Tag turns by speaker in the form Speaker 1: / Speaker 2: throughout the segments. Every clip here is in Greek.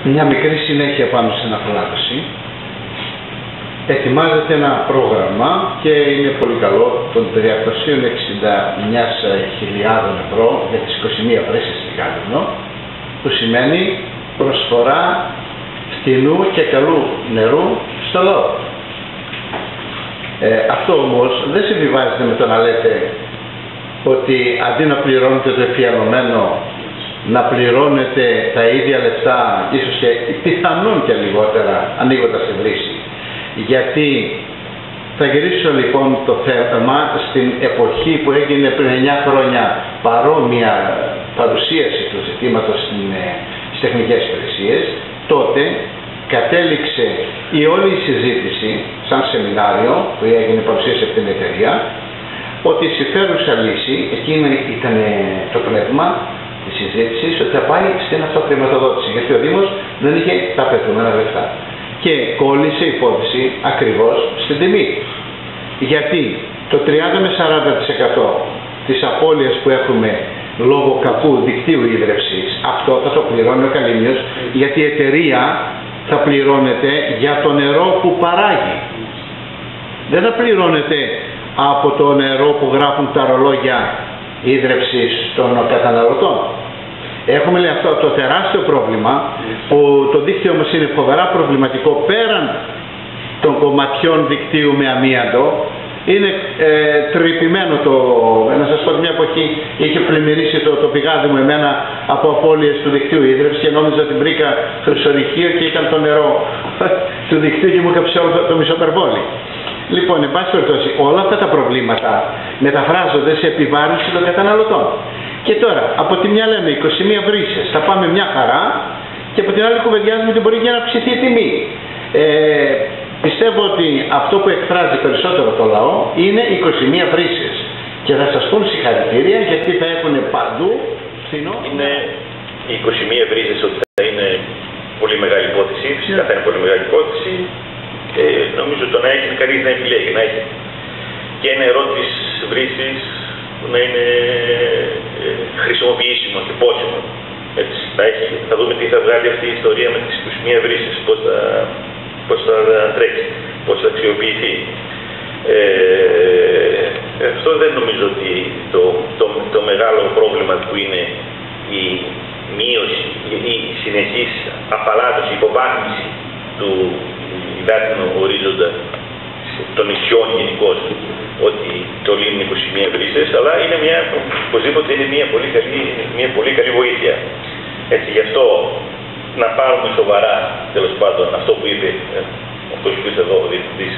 Speaker 1: Μια μικρή συνέχεια πάνω στην αφολάτωση. Ετοιμάζεται ένα πρόγραμμα και είναι πολύ καλό των 361.000 ευρώ για τις 21 βρύσες στην Κάλυμνο, που σημαίνει προσφορά φτηνού και καλού νερού στο λαό. Αυτό όμως δεν συμβιβάζεται με το να λέτε ότι αντί να πληρώνετε το εφιαλωμένο, να πληρώνετε τα ίδια λεφτά, ίσως και πιθανόν και λιγότερα, ανοίγοντας τη βρύση. Γιατί θα γυρίσω λοιπόν το θέμα στην εποχή που έγινε πριν 9 χρόνια παρόμοια παρουσίαση του ζητήματος στις τεχνικές υπηρεσίες. Τότε κατέληξε η όλη η συζήτηση σαν σεμινάριο που έγινε παρουσίαση από την εταιρεία, ότι η συμφέρουσα λύση, εκείνο ήταν το πνεύμα της συζήτησης, ότι θα πάει στην αυτοχρηματοδότηση, γιατί ο Δήμος δεν είχε τα απαιτούμενα λεφτά. Και κόλλησε η υπόθεση ακριβώς στην τιμή. Γιατί το 30 με 40% της απώλειας που έχουμε λόγω κακού δικτύου ίδρευσης, αυτό θα το πληρώνει ο Καλύμνιος, γιατί η εταιρεία θα πληρώνεται για το νερό που παράγει. Δεν θα πληρώνεται από το νερό που γράφουν τα ρολόγια ίδρευσης των καταναλωτών. Έχουμε λέει αυτό το τεράστιο πρόβλημα, που το δίκτυο μας είναι φοβερά προβληματικό πέραν των κομματιών δικτύου με αμίαντο. Είναι τρυπημένο να σας πω ότι μια εποχή είχε πλημμυρίσει το πηγάδι μου εμένα από απώλειες του δικτύου ίδρυυσης και νόμιζα ότι βρήκα χρυσορυχείο και ήταν το νερό του δικτύου και μου έκαψε όλο το μισοπερβόλι. Λοιπόν, εν πάση περιπτώσει, όλα αυτά τα προβλήματα μεταφράζονται σε επιβάρυνση των καταναλωτών. Και τώρα, από τη μια λέμε 21 βρύσες, θα πάμε μια χαρά, και από την άλλη κουβεντιάζουμε ότι μπορεί και να αυξηθεί η τιμή. Πιστεύω ότι αυτό που εκφράζει περισσότερο το λαό είναι 21 βρύσες. Και θα σας πούν συγχαρητήρια, γιατί θα έχουν παντού φθηνό.
Speaker 2: Είναι οι 21 βρύσες ότι θα είναι πολύ μεγάλη υπόθεση, φυσικά θα είναι πολύ μεγάλη υπόθεση. Νομίζω το να έχει καλή να επιλέγει, να έχει και νερό της βρύσης που να είναι χρησιμοποιήσιμο και πόσιμο. Έτσι, θα δούμε τι θα βγάλει αυτή η ιστορία με τις 21 βρύσες, πώς θα τρέξει, πώς θα αξιοποιηθεί. Αυτό δεν νομίζω ότι το μεγάλο πρόβλημα που είναι η μείωση, η συνεχής απαλάτωση, υποβάθμιση του υδάτινου ορίζοντα των νησιών γενικώς, ότι το λύνουν 21 βρύσες, αλλά είναι οπωσδήποτε είναι μια πολύ καλή βοήθεια. Έτσι, γι' αυτό να πάρουμε σοβαρά, τέλος πάντων, αυτό που είπε αυτός που ήρθε εδώ, ο διευθυντής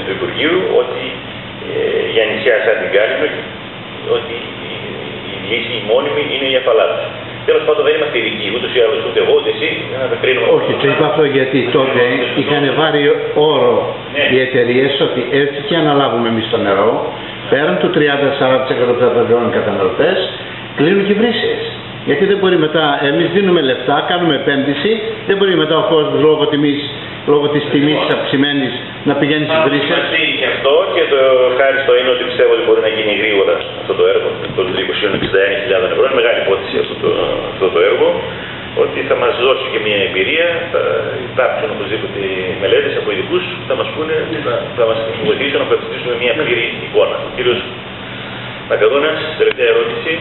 Speaker 2: του Υπουργείου, ότι για νησιά σαν την Κάλυμνο, ότι η λύση η μόνιμη είναι η αφαλάτωση. Τέλος πάντων, δεν είμαστε ειδικοί, ούτως ή άλλως, ούτε εγώ ούτε εσύ, να τα κρίνουμε.
Speaker 1: Όχι, το είπα αυτό γιατί τότε είχαν βάλει όρο οι εταιρείες ότι έτσι και αναλάβουμε εμείς το νερό, πέραν του 30-40% που θα τα βιώνουν οι καταναλωτές, κλείνουν και βρύσες. Γιατί δεν μπορεί μετά, εμείς δίνουμε λεφτά, κάνουμε επένδυση, δεν μπορεί μετά ο κόσμος λόγω της τιμής της αυξημένης να πηγαίνει στις βρύσες.
Speaker 2: Και αυτό, και το ευχάριστο είναι ότι πιστεύω ότι μπορεί να γίνει γρήγορα αυτό το έργο, το 261.000 ευρώ, είναι μεγάλη υπόθεση αυτό το έργο, ότι θα μας δώσει και μια εμπειρία, θα υπάρξουν οπωσδήποτε μελέτες από ειδικούς που θα μας πούνε, θα μας βοηθήσουν να καταστήσουμε μια πλήρη εικόνα. Ο κύριος Μακαδόνας, τελευταία ερώτηση.